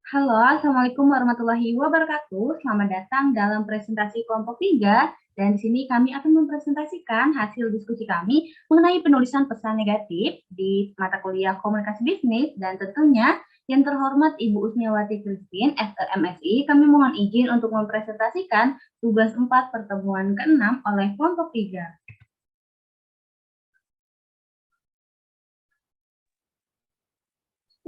Halo, Assalamualaikum warahmatullahi wabarakatuh. Selamat datang dalam presentasi kelompok 3. Dan di sini kami akan mempresentasikan hasil diskusi kami mengenai penulisan pesan negatif di mata kuliah komunikasi bisnis. Dan tentunya yang terhormat Ibu Usniawati Christine, FMSI, kami mohon izin untuk mempresentasikan tugas 4 pertemuan ke-6 oleh kelompok 3.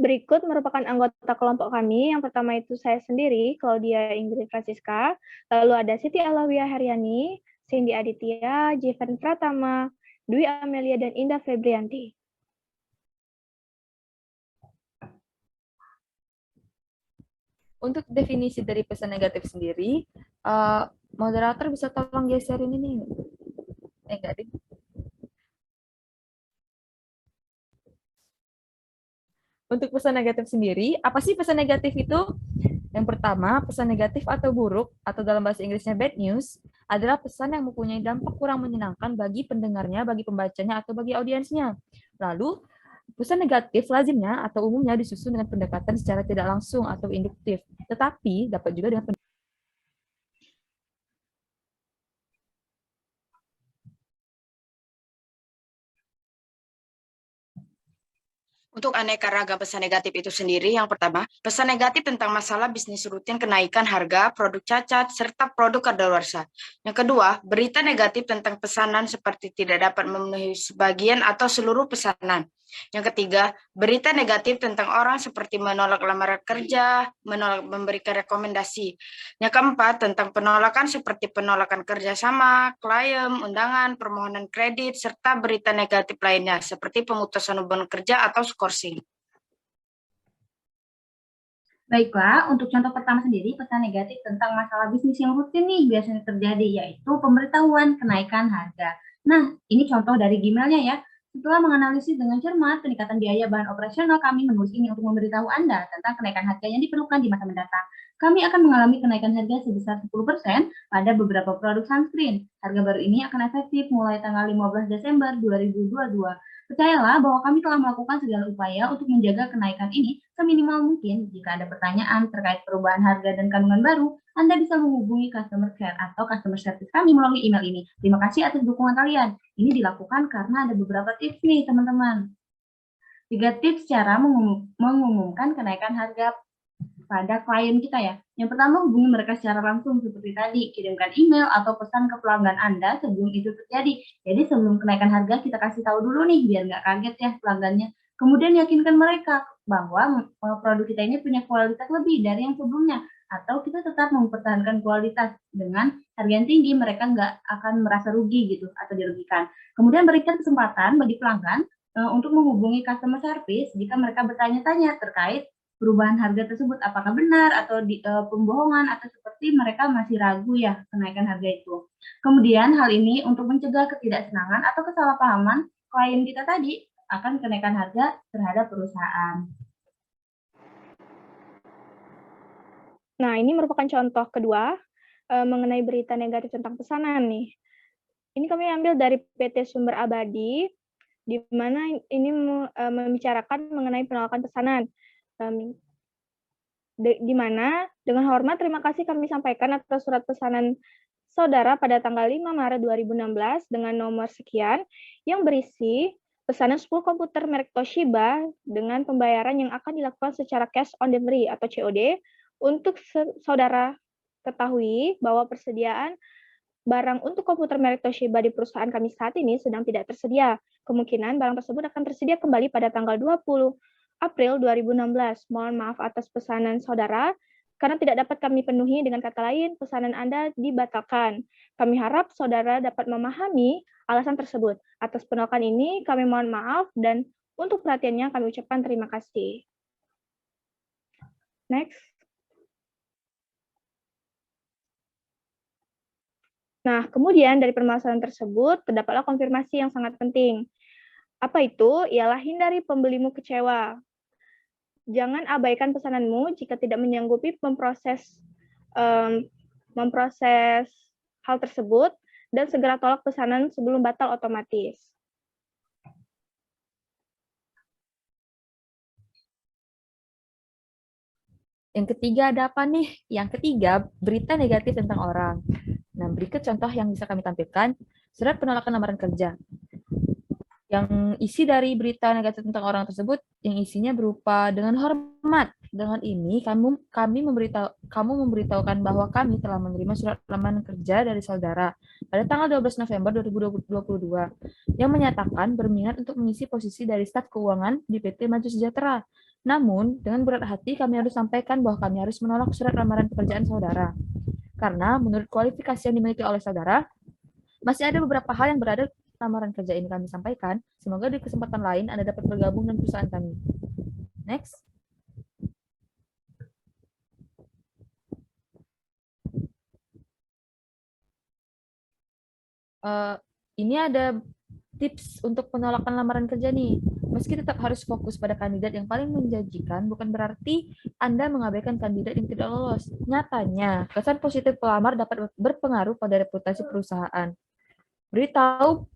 Berikut merupakan anggota kelompok kami. Yang pertama itu saya sendiri, Claudia Ingrid Francisca. Lalu ada Siti Alawiyah Haryani, Cindy Aditya, Jeven Pratama, Dwi Amelia, dan Indah Febrianti. Untuk definisi dari pesan negatif sendiri, moderator bisa tolong geserin ini. Enggak deh. Untuk pesan negatif sendiri, apa sih pesan negatif itu? Yang pertama, pesan negatif atau buruk, atau dalam bahasa Inggrisnya bad news, adalah pesan yang mempunyai dampak kurang menyenangkan bagi pendengarnya, bagi pembacanya, atau bagi audiensnya. Lalu, pesan negatif lazimnya atau umumnya disusun dengan pendekatan secara tidak langsung atau induktif, tetapi dapat juga dengan Untuk aneka ragam pesan negatif itu sendiri, yang pertama, pesan negatif tentang masalah bisnis rutin, kenaikan harga, produk cacat, serta produk kadaluarsa. Yang kedua, berita negatif tentang pesanan seperti tidak dapat memenuhi sebagian atau seluruh pesanan. Yang ketiga, berita negatif tentang orang seperti menolak lamaran kerja, menolak memberikan rekomendasi. Yang keempat, tentang penolakan seperti penolakan kerjasama, klien, undangan, permohonan kredit, serta berita negatif lainnya seperti pemutusan hubungan kerja atau skorsing. Baiklah, untuk contoh pertama sendiri, pesan negatif tentang masalah bisnis yang rutin nih biasanya terjadi, yaitu pemberitahuan kenaikan harga. Nah, ini contoh dari Gmail-nya ya. Setelah menganalisis dengan cermat peningkatan biaya bahan operasional, kami menulis ini untuk memberitahu Anda tentang kenaikan harga yang diperlukan di masa mendatang. Kami akan mengalami kenaikan harga sebesar 10% pada beberapa produk sunscreen. Harga baru ini akan efektif mulai tanggal 15 Desember 2022. Percayalah bahwa kami telah melakukan segala upaya untuk menjaga kenaikan ini seminimal mungkin. Jika ada pertanyaan terkait perubahan harga dan kandungan baru, Anda bisa menghubungi customer care atau customer service kami melalui email ini. Terima kasih atas dukungan kalian. Ini dilakukan karena ada beberapa tips nih, teman-teman. 3 tips cara mengumumkan kenaikan harga pada klien kita ya. Yang pertama, hubungi mereka secara langsung seperti tadi, kirimkan email atau pesan ke pelanggan Anda sebelum itu terjadi. Jadi sebelum kenaikan harga kita kasih tahu dulu nih biar nggak kaget ya pelanggannya. Kemudian yakinkan mereka bahwa produk kita ini punya kualitas lebih dari yang sebelumnya, atau kita tetap mempertahankan kualitas dengan harga yang tinggi, mereka nggak akan merasa rugi gitu atau dirugikan. Kemudian berikan kesempatan bagi pelanggan untuk menghubungi customer service jika mereka bertanya-tanya terkait perubahan harga tersebut apakah benar atau pembohongan atau seperti mereka masih ragu ya kenaikan harga itu. Kemudian hal ini untuk mencegah ketidaksenangan atau kesalahpahaman klien kita tadi akan kenaikan harga terhadap perusahaan. Nah, ini merupakan contoh kedua mengenai berita negatif tentang pesanan nih. Ini kami ambil dari PT Sumber Abadi, di mana ini membicarakan mengenai penolakan pesanan. Di mana dengan hormat terima kasih kami sampaikan atas surat pesanan saudara pada tanggal 5 Maret 2016 dengan nomor sekian yang berisi pesanan 10 komputer merek Toshiba dengan pembayaran yang akan dilakukan secara cash on delivery atau COD. Untuk saudara ketahui bahwa persediaan barang untuk komputer merek Toshiba di perusahaan kami saat ini sedang tidak tersedia. Kemungkinan barang tersebut akan tersedia kembali pada tanggal 20 April 2016. Mohon maaf atas pesanan saudara, karena tidak dapat kami penuhi. Dengan kata lain, pesanan Anda dibatalkan. Kami harap saudara dapat memahami alasan tersebut. Atas penolakan ini, kami mohon maaf, dan untuk perhatiannya kami ucapkan terima kasih. Next. Nah, kemudian dari permasalahan tersebut, terdapatlah konfirmasi yang sangat penting. Apa itu? Ialah hindari pembelimu kecewa. Jangan abaikan pesananmu jika tidak menyanggupi memproses hal tersebut, dan segera tolak pesanan sebelum batal otomatis. Yang ketiga ada apa nih? Yang ketiga, berita negatif tentang orang. Nah, berikut contoh yang bisa kami tampilkan. Surat penolakan lamaran kerja. Yang isi dari berita negatif tentang orang tersebut, yang isinya berupa dengan hormat. Dengan ini, kamu memberitahukan bahwa kami telah menerima surat lamaran kerja dari saudara pada tanggal 12 November 2022 yang menyatakan berminat untuk mengisi posisi dari staf keuangan di PT Maju Sejahtera. Namun, dengan berat hati kami harus sampaikan bahwa kami harus menolak surat lamaran pekerjaan saudara. Karena menurut kualifikasi yang dimiliki oleh saudara, masih ada beberapa hal yang berada lamaran kerja ini kami sampaikan. Semoga di kesempatan lain Anda dapat bergabung dengan perusahaan kami. Next. Ini ada tips untuk penolakan lamaran kerja nih. Meski tetap harus fokus pada kandidat yang paling menjanjikan, bukan berarti Anda mengabaikan kandidat yang tidak lolos. Nyatanya, kesan positif pelamar dapat berpengaruh pada reputasi perusahaan. Beritahu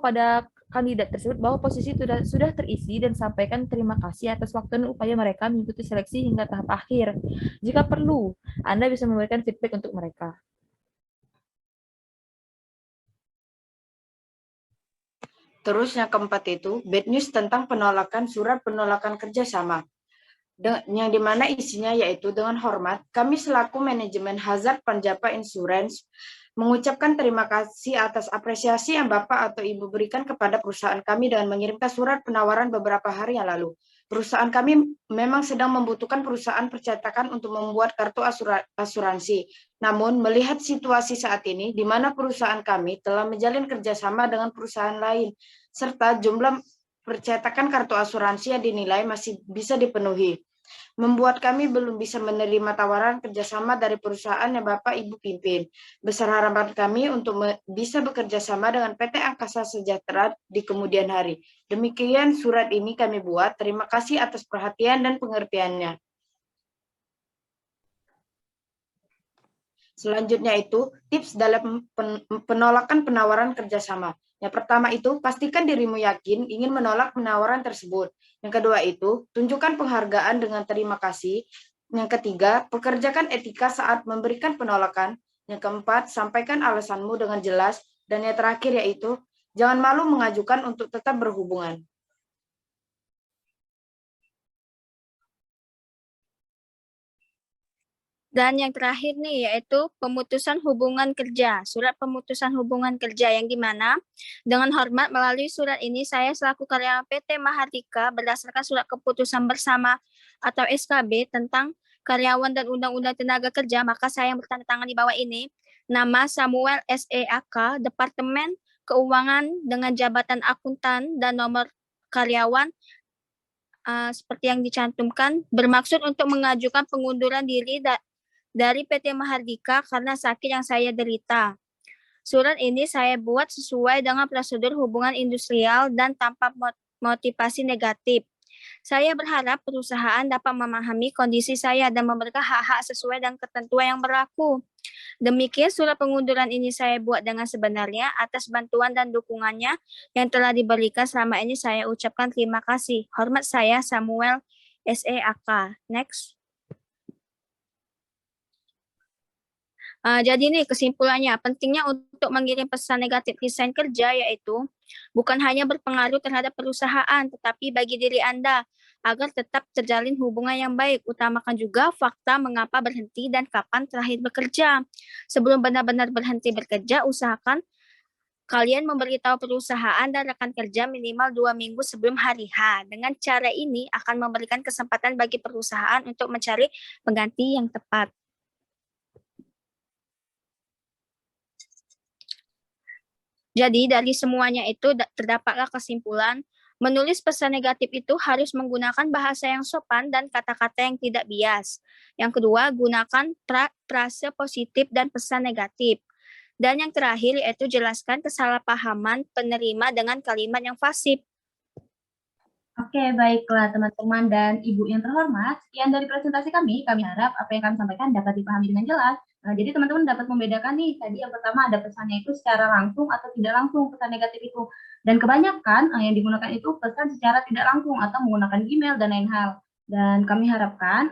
pada kandidat tersebut bahwa posisi sudah terisi dan sampaikan terima kasih atas waktu dan upaya mereka mengikuti seleksi hingga tahap akhir. Jika perlu, Anda bisa memberikan feedback untuk mereka. Terus yang keempat itu bad news tentang penolakan surat penolakan kerjasama. Yang dimana isinya yaitu dengan hormat, kami selaku manajemen Hazard Panjapa Insurance mengucapkan terima kasih atas apresiasi yang Bapak atau Ibu berikan kepada perusahaan kami dengan mengirimkan surat penawaran beberapa hari yang lalu. Perusahaan kami memang sedang membutuhkan perusahaan percetakan untuk membuat kartu asuransi. Namun, melihat situasi saat ini, di mana perusahaan kami telah menjalin kerjasama dengan perusahaan lain, serta jumlah percetakan kartu asuransi yang dinilai masih bisa dipenuhi, membuat kami belum bisa menerima tawaran kerjasama dari perusahaan yang Bapak Ibu pimpin. Besar harapan kami untuk bisa bekerja sama dengan PT Angkasa Sejahtera di kemudian hari. Demikian surat ini kami buat. Terima kasih atas perhatian dan pengertiannya. Selanjutnya itu tips dalam penolakan penawaran kerjasama. Yang pertama itu, pastikan dirimu yakin ingin menolak penawaran tersebut. Yang kedua itu, tunjukkan penghargaan dengan terima kasih. Yang ketiga, pekerjakan etika saat memberikan penolakan. Yang keempat, sampaikan alasanmu dengan jelas. Dan yang terakhir yaitu, jangan malu mengajukan untuk tetap berhubungan. Dan yang terakhir nih yaitu pemutusan hubungan kerja, surat pemutusan hubungan kerja yang dimana dengan hormat melalui surat ini saya selaku karyawan PT Mahardika berdasarkan surat keputusan bersama atau SKB tentang karyawan dan undang-undang tenaga kerja, maka saya yang bertanda tangan di bawah ini, nama Samuel SEAK, Departemen Keuangan dengan jabatan akuntan dan nomor karyawan seperti yang dicantumkan, bermaksud untuk mengajukan pengunduran diri dari PT Mahardika karena sakit yang saya derita. Surat ini saya buat sesuai dengan prosedur hubungan industrial dan tanpa motivasi negatif. Saya berharap perusahaan dapat memahami kondisi saya dan memberikan hak-hak sesuai dengan ketentuan yang berlaku. Demikian surat pengunduran ini saya buat dengan sebenarnya atas bantuan dan dukungannya yang telah diberikan selama ini saya ucapkan terima kasih. Hormat saya Samuel SEAK. Next. Jadi nih kesimpulannya, pentingnya untuk mengirim pesan negatif resign kerja yaitu bukan hanya berpengaruh terhadap perusahaan, tetapi bagi diri Anda agar tetap terjalin hubungan yang baik. Utamakan juga fakta mengapa berhenti dan kapan terakhir bekerja. Sebelum benar-benar berhenti bekerja, usahakan kalian memberitahu perusahaan dan rekan kerja minimal 2 minggu sebelum hari H. Dengan cara ini akan memberikan kesempatan bagi perusahaan untuk mencari pengganti yang tepat. Jadi dari semuanya itu terdapatlah kesimpulan, menulis pesan negatif itu harus menggunakan bahasa yang sopan dan kata-kata yang tidak bias. Yang kedua, gunakan frase positif dan pesan negatif. Dan yang terakhir yaitu jelaskan kesalahpahaman penerima dengan kalimat yang fasih. Oke, baiklah teman-teman dan Ibu yang terhormat, sekian dari presentasi kami. Kami harap apa yang kami sampaikan dapat dipahami dengan jelas. Jadi teman-teman dapat membedakan nih, tadi yang pertama ada pesannya itu secara langsung atau tidak langsung, pesan negatif itu. Dan kebanyakan yang digunakan itu pesan secara tidak langsung atau menggunakan Gmail dan lain hal. Dan kami harapkan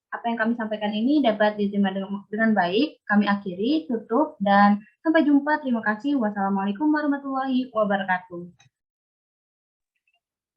apa yang kami sampaikan ini dapat diterima dengan baik. Kami akhiri, tutup, dan sampai jumpa. Terima kasih. Wassalamualaikum warahmatullahi wabarakatuh.